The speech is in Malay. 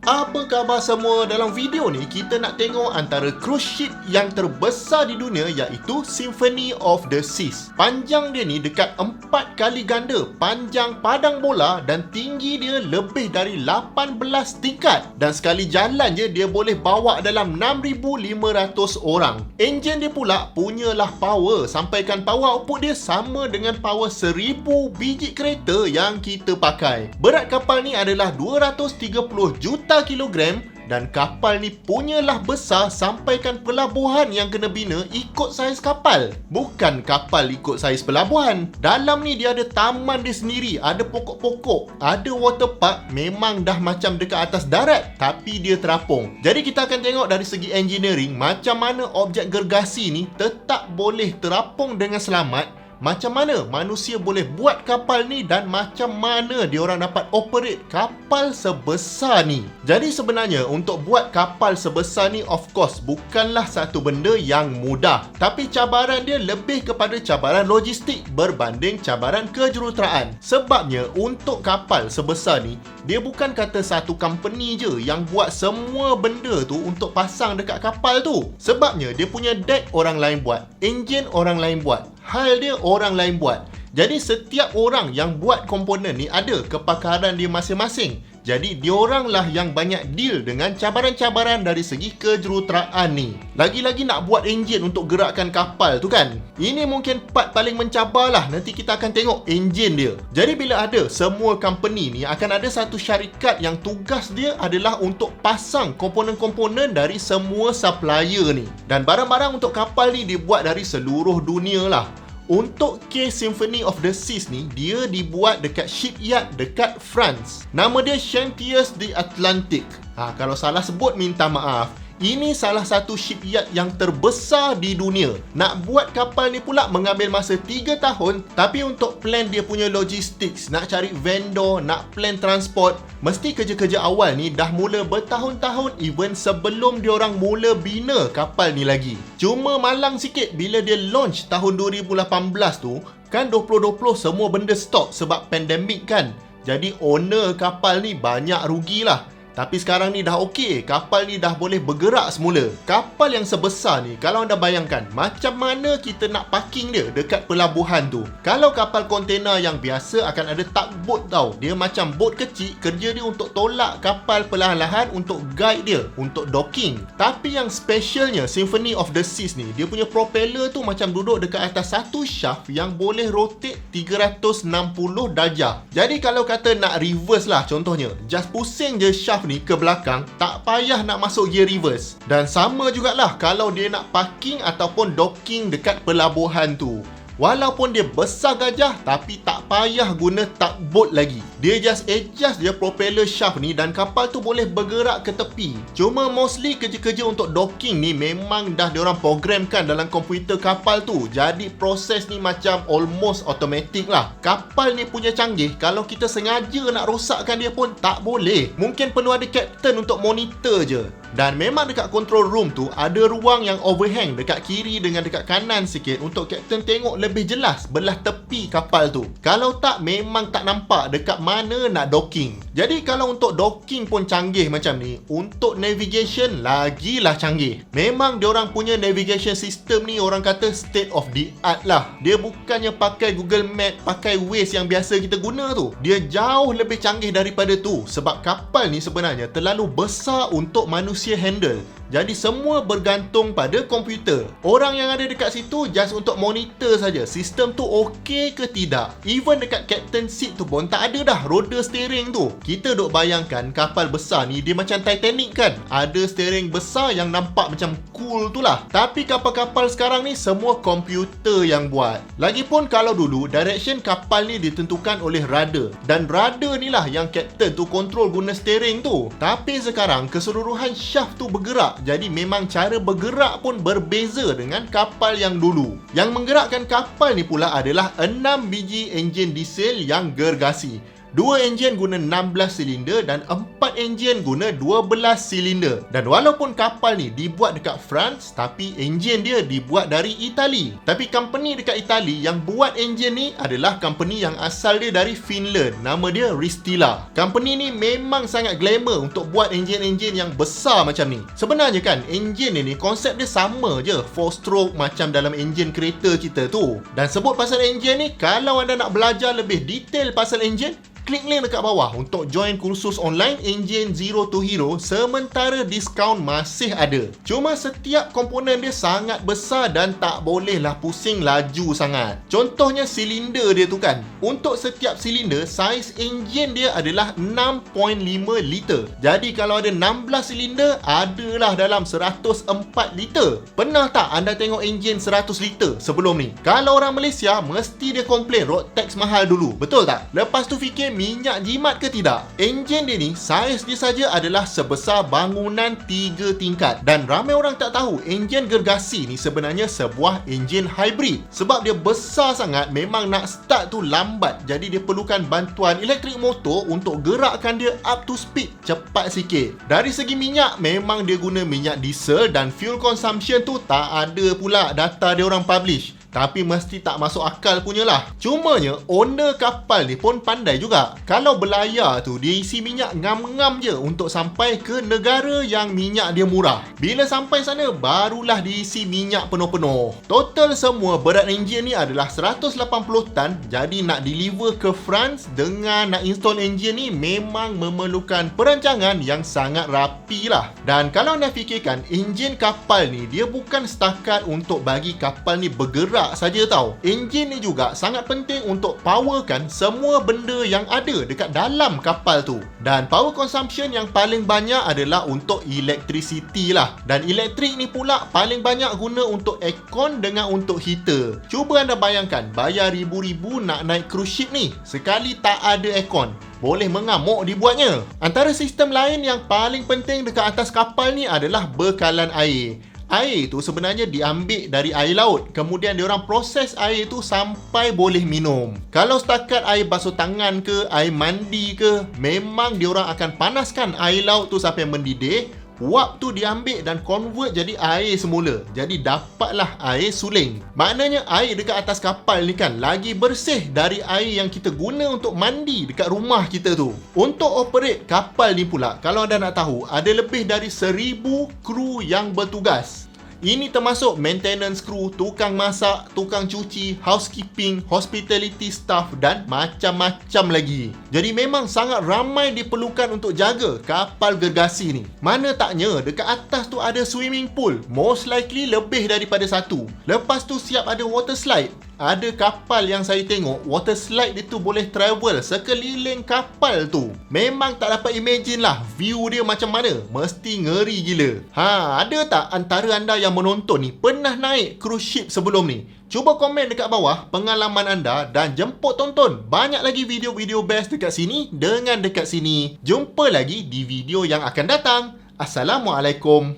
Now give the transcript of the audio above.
Apa khabar semua? Dalam video ni kita nak tengok antara cruise ship yang terbesar di dunia, iaitu Symphony of the Seas. Panjang dia ni dekat 4 kali ganda panjang padang bola dan tinggi dia lebih dari 18 tingkat. Dan sekali jalan je dia boleh bawa dalam 6,500 orang. Enjin dia pula punyalah power, sampaikan power output dia sama dengan power 1,000 biji kereta yang kita pakai. Berat kapal ni adalah 230 juta kilogram dan kapal ni punyalah besar, sampaikan pelabuhan yang kena bina ikut saiz kapal, bukan kapal ikut saiz pelabuhan. Dalam ni dia ada taman dia sendiri, ada pokok-pokok, ada water park, memang dah macam dekat atas darat tapi dia terapung. Jadi kita akan tengok dari segi engineering macam mana objek gergasi ni tetap boleh terapung dengan selamat, macam mana manusia boleh buat kapal ni dan macam mana diorang dapat operate kapal sebesar ni. Jadi sebenarnya untuk buat kapal sebesar ni of course bukanlah satu benda yang mudah, tapi cabaran dia lebih kepada cabaran logistik berbanding cabaran kejuruteraan. Sebabnya untuk kapal sebesar ni dia bukan kata satu company je yang buat semua benda tu untuk pasang dekat kapal tu. Sebabnya dia punya deck orang lain buat, enjin orang lain buat, hal dia orang lain buat. Jadi setiap orang yang buat komponen ni ada kepakaran dia masing-masing. Jadi diorang lah yang banyak deal dengan cabaran-cabaran dari segi kejuruteraan ni. Lagi-lagi nak buat enjin untuk gerakkan kapal tu kan. Ini mungkin part paling mencabar lah. Nanti kita akan tengok enjin dia. Jadi bila ada semua company ni, akan ada satu syarikat yang tugas dia adalah untuk pasang komponen-komponen dari semua supplier ni. Dan barang-barang untuk kapal ni dibuat dari seluruh dunia lah. Untuk case Symphony of the Seas ni, dia dibuat dekat shipyard dekat France. Nama dia Chantiers de l'Atlantique. Kalau salah sebut minta maaf. Ini salah satu shipyard yang terbesar di dunia. Nak buat kapal ni pula mengambil masa 3 tahun. Tapi untuk plan dia punya logistics, nak cari vendor, nak plan transport, mesti kerja-kerja awal ni dah mula bertahun-tahun even sebelum diorang mula bina kapal ni lagi. Cuma malang sikit bila dia launch tahun 2018 tu, kan 2020 semua benda stop sebab pandemik kan. Jadi owner kapal ni banyak rugilah. Tapi sekarang ni dah okey, kapal ni dah boleh bergerak semula. Kapal yang sebesar ni, kalau anda bayangkan macam mana kita nak parking dia dekat pelabuhan tu. Kalau kapal kontena yang biasa akan ada tugboat tau. Dia macam boat kecil, kerja dia untuk tolak kapal perlahan-lahan untuk guide dia, untuk docking. Tapi yang specialnya Symphony of the Seas ni, dia punya propeller tu macam duduk dekat atas satu shaft yang boleh rotate 360 darjah. Jadi kalau kata nak reverse lah contohnya, just pusing je shaft ni ke belakang, tak payah nak masuk gear reverse. Dan sama jugalah kalau dia nak parking ataupun docking dekat pelabuhan tu. Walaupun dia besar gajah, tapi tak payah guna tugboat lagi. Dia just adjust dia propeller shaft ni dan kapal tu boleh bergerak ke tepi. Cuma mostly kerja-kerja untuk docking ni memang dah diorang programkan dalam komputer kapal tu. Jadi proses ni macam almost automatic lah. Kapal ni punya canggih, kalau kita sengaja nak rosakkan dia pun tak boleh. Mungkin perlu ada captain untuk monitor je. Dan memang dekat control room tu ada ruang yang overhang dekat kiri dengan dekat kanan sikit untuk captain tengok lebih jelas belah tepi kapal tu. Kalau tak, memang tak nampak dekat mana nak docking. Jadi kalau untuk docking pun canggih macam ni, untuk navigation lagilah canggih. Memang diorang punya navigation system ni orang kata state of the art lah. Dia bukannya pakai Google Map, pakai Waze yang biasa kita guna tu. Dia jauh lebih canggih daripada tu. Sebab kapal ni sebenarnya terlalu besar untuk manusia handle. Jadi semua bergantung pada komputer. Orang yang ada dekat situ just untuk monitor saja sistem tu okey ke tidak. Even dekat captain seat tu pun tak ada dah roda steering tu. Kita duk bayangkan kapal besar ni dia macam Titanic kan. Ada steering besar yang nampak macam cool tu lah. Tapi kapal-kapal sekarang ni semua komputer yang buat. Lagipun kalau dulu direction kapal ni ditentukan oleh rudder. Dan rudder ni lah yang captain tu kontrol guna steering tu. Tapi sekarang keseluruhan shaft tu bergerak. Jadi memang cara bergerak pun berbeza dengan kapal yang dulu. Yang menggerakkan kapal ni pula adalah 6 biji enjin diesel yang gergasi. 2 enjin guna 16 silinder dan 4 enjin guna 12 silinder. Dan walaupun kapal ni dibuat dekat France, tapi enjin dia dibuat dari Itali. Tapi company dekat Itali yang buat enjin ni adalah company yang asal dia dari Finland. Nama dia Ristila. Company ni memang sangat glamour untuk buat enjin-enjin yang besar macam ni. Sebenarnya kan, enjin ni konsep dia sama je, 4 stroke macam dalam enjin kereta kita tu. Dan sebut pasal enjin ni, kalau anda nak belajar lebih detail pasal enjin, klik link dekat bawah untuk join kursus online Engine Zero to Hero sementara diskaun masih ada. Cuma setiap komponen dia sangat besar dan tak bolehlah pusing laju sangat. Contohnya silinder dia tu kan. Untuk setiap silinder, saiz enjin dia adalah 6.5 liter. Jadi kalau ada 16 silinder, adalah dalam 104 liter. Pernah tak anda tengok enjin 100 liter sebelum ni? Kalau orang Malaysia, mesti dia komplain road tax mahal dulu. Betul tak? Lepas tu fikir minyak jimat ke tidak? Enjin dia ni, saiz dia saja adalah sebesar bangunan 3 tingkat. Dan ramai orang tak tahu, enjin gergasi ni sebenarnya sebuah enjin hybrid. Sebab dia besar sangat, memang nak start tu lambat. Jadi dia perlukan bantuan elektrik motor untuk gerakkan dia up to speed, cepat sikit. Dari segi minyak, memang dia guna minyak diesel dan fuel consumption tu tak ada pula data dia orang publish. Tapi mesti tak masuk akal punyalah. Cumanya, owner kapal ni pun pandai juga. Kalau berlayar tu, dia isi minyak ngam-ngam je untuk sampai ke negara yang minyak dia murah. Bila sampai sana, barulah diisi minyak penuh-penuh. Total semua berat enjin ni adalah 180 tan. Jadi nak deliver ke France dengan nak install enjin ni memang memerlukan perancangan yang sangat rapi lah. Dan kalau anda fikirkan, enjin kapal ni dia bukan setakat untuk bagi kapal ni bergerak saja tau. Enjin ni juga sangat penting untuk powerkan semua benda yang ada dekat dalam kapal tu. Dan power consumption yang paling banyak adalah untuk electricity lah. Dan elektrik ni pula paling banyak guna untuk aircon dengan untuk heater. Cuba anda bayangkan, bayar ribu-ribu nak naik cruise ship ni, sekali tak ada aircon, boleh mengamuk dibuatnya. Antara sistem lain yang paling penting dekat atas kapal ni adalah bekalan air. Air tu sebenarnya diambil dari air laut. Kemudian diorang proses air tu sampai boleh minum. Kalau setakat air basuh tangan ke, air mandi ke, memang diorang akan panaskan air laut tu sampai mendidih. Uap tu diambil dan convert jadi air semula. Jadi dapatlah air suling. Maknanya air dekat atas kapal ni kan lagi bersih dari air yang kita guna untuk mandi dekat rumah kita tu. Untuk operate kapal ni pula, kalau anda nak tahu, ada lebih dari 1000 kru yang bertugas. Ini termasuk maintenance crew, tukang masak, tukang cuci, housekeeping, hospitality staff dan macam-macam lagi. Jadi memang sangat ramai diperlukan untuk jaga kapal gergasi ni. Mana taknya dekat atas tu ada swimming pool, most likely lebih daripada satu. Lepas tu siap ada water slide. Ada kapal yang saya tengok, water slide dia tu boleh travel sekeliling kapal tu. Memang tak dapat imagine lah view dia macam mana. Mesti ngeri gila. Ada tak antara anda yang menonton ni pernah naik cruise ship sebelum ni? Cuba komen dekat bawah pengalaman anda dan jemput tonton banyak lagi video-video best dekat sini dengan dekat sini. Jumpa lagi di video yang akan datang. Assalamualaikum.